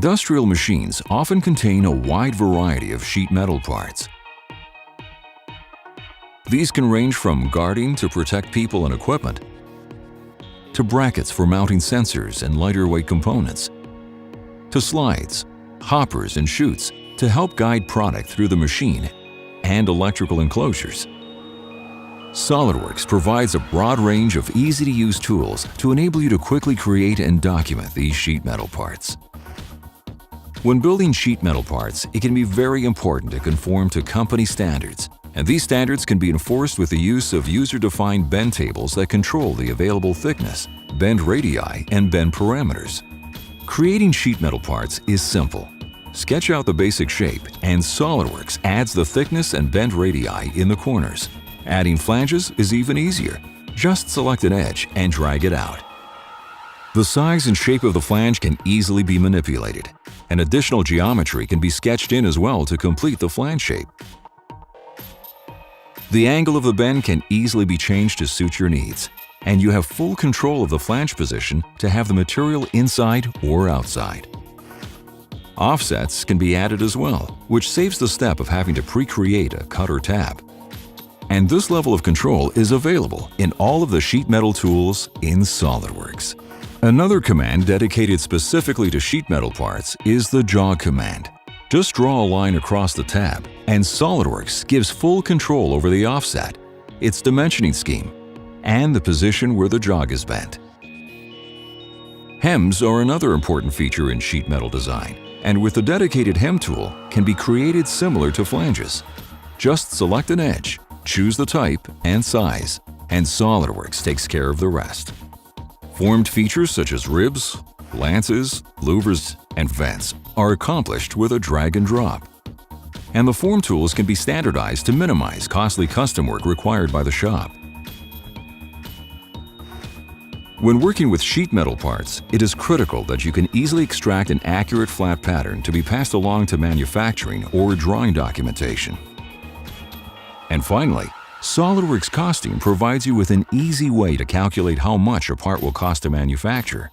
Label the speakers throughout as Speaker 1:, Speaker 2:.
Speaker 1: Industrial machines often contain a wide variety of sheet metal parts. These can range from guarding to protect people and equipment, to brackets for mounting sensors and lighter weight components, to slides, hoppers and chutes to help guide product through the machine, and electrical enclosures. SOLIDWORKS provides a broad range of easy-to-use tools to enable you to quickly create and document these sheet metal parts. When building sheet metal parts, it can be very important to conform to company standards, and these standards can be enforced with the use of user-defined bend tables that control the available thickness, bend radii, and bend parameters. Creating sheet metal parts is simple. Sketch out the basic shape, and SOLIDWORKS adds the thickness and bend radii in the corners. Adding flanges is even easier. Just select an edge and drag it out. The size and shape of the flange can easily be manipulated, and additional geometry can be sketched in as well to complete the flange shape. The angle of the bend can easily be changed to suit your needs, and you have full control of the flange position to have the material inside or outside. Offsets can be added as well, which saves the step of having to pre-create a cut or tab. And this level of control is available in all of the sheet metal tools in SOLIDWORKS. Another command dedicated specifically to sheet metal parts is the jog command. Just draw a line across the tab, and SOLIDWORKS gives full control over the offset, its dimensioning scheme, and the position where the jog is bent. Hems are another important feature in sheet metal design, and with the dedicated hem tool can be created similar to flanges. Just select an edge, choose the type and size, and SOLIDWORKS takes care of the rest. Formed features such as ribs, lances, louvers, and vents are accomplished with a drag and drop. And the form tools can be standardized to minimize costly custom work required by the shop. When working with sheet metal parts, it is critical that you can easily extract an accurate flat pattern to be passed along to manufacturing or drawing documentation. And finally, SOLIDWORKS Costing provides you with an easy way to calculate how much a part will cost to manufacture.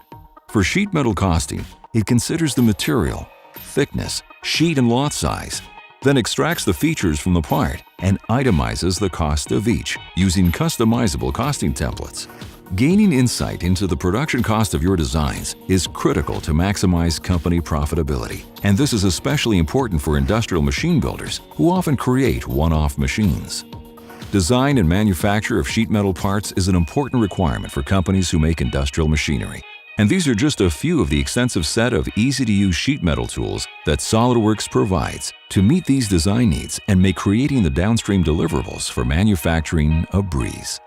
Speaker 1: For sheet metal costing, it considers the material, thickness, sheet and lot size, then extracts the features from the part and itemizes the cost of each using customizable costing templates. Gaining insight into the production cost of your designs is critical to maximize company profitability, and this is especially important for industrial machine builders who often create one-off machines. Design and manufacture of sheet metal parts is an important requirement for companies who make industrial machinery, and these are just a few of the extensive set of easy-to-use sheet metal tools that SOLIDWORKS provides to meet these design needs and make creating the downstream deliverables for manufacturing a breeze.